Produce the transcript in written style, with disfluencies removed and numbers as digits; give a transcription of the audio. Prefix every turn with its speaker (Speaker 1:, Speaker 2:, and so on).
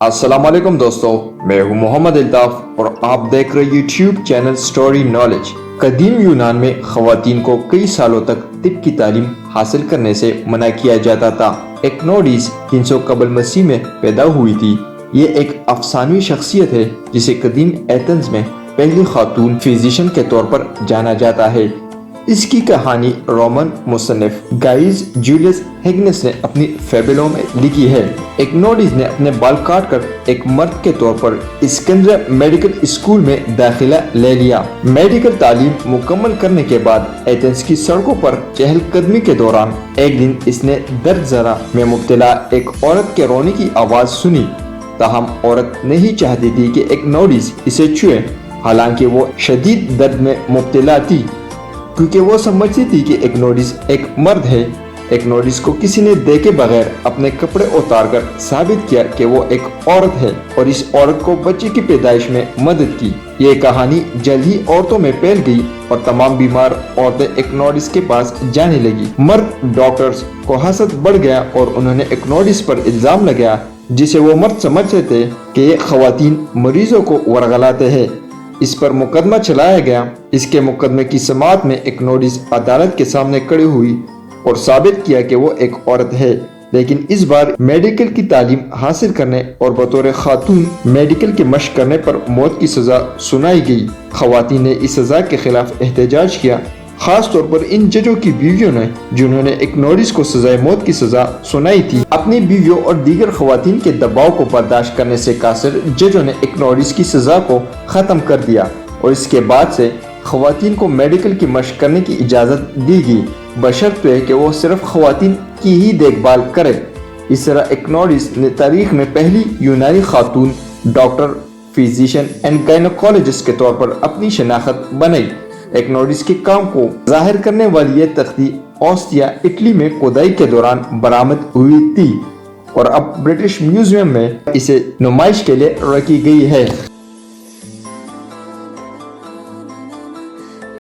Speaker 1: अस्सलाम वालेकुम दोस्तों, मैं हूं मोहम्मद अल्ताफ और आप देख रहे यूट्यूब चैनल स्टोरी नॉलेज। कदीम यूनान में ख़वातीन को कई सालों तक तिब की तालीम हासिल करने से मना किया जाता था। एक्नोडिस 300 कबल मसीह में पैदा हुई थी। ये एक अफसानवी शख्सियत है जिसे कदीम एथेंस में पहली खातून फिजिशियन के तौर पर जाना जाता है। इसकी कहानी रोमन मुसन्निफ गाइस जूलियस हेगनेस ने अपनी फेबलों में लिखी है। एक्नोडिस ने अपने बाल काट कर एक मर्द के तौर पर स्कंदरिया मेडिकल स्कूल में दाखिला ले लिया। मेडिकल तालीम मुकम्मल करने के बाद एथेंस की सड़कों पर चहलकदमी के दौरान एक दिन इसने दर्द जरा में मुब्तला एक औरत के रोने की आवाज सुनी। ताहम औरत नहीं चाहती थी कि एक्नोडिस इसे छुए, हालांकि वो शदीद दर्द में मुब्तला थी क्योंकि वो समझती थी कि एक्नोडिस एक मर्द है। एक्नोडिस को किसी ने देखे बगैर अपने कपड़े उतारकर साबित किया कि वो एक औरत है और इस औरत को बच्चे की पैदाइश में मदद की। ये कहानी जल्द ही औरतों में फैल गई और तमाम बीमार औरतें एक्नोडिस के पास जाने लगी। मर्द डॉक्टर्स को हसद बढ़ गया और उन्होंने एक्नोडिस पर इल्जाम लगाया, जिसे वो मर्द समझते थे कि ये खवातीन मरीजों को वरगलाते हैं। इस पर मुकदमा चलाया गया। इसके मुकदमे की समाअत में एक्नोडिस अदालत के सामने खड़ी हुई और साबित किया कि वो एक औरत है, लेकिन इस बार मेडिकल की तालीम हासिल करने और बतौर खातून मेडिकल की मशक करने पर मौत की सजा सुनाई गई। खवातीन ने इस सजा के खिलाफ एहतजाज किया, खास तौर पर इन जजों की बीवियों ने जिन्होंने एक्नोडिस को सजाए मौत की सजा सुनाई थी। अपनी बीवियों और दीगर खवातीन के दबाव को बर्दाश्त करने से कासिर जजों ने एक्नोडिस की सजा को खत्म कर दिया और इसके बाद से खवातीन को मेडिकल की मशक करने की इजाजत दी गई, बशर्ते कि वो सिर्फ खवातीन की ही देखभाल करे। इस तरह एक्नोडिस ने तारीख में पहली यूनानी खातून डॉक्टर, फिजिशियन एंड गायनोकोलॉजिस्ट के तौर पर अपनी शनाख्त बनाई। एक्नोडिस के काम को जाहिर करने वाली ये तख्ती ऑस्टिया, इटली में खुदाई के दौरान बरामद हुई थी और अब ब्रिटिश म्यूजियम में इसे नुमाइश के लिए रखी गई है।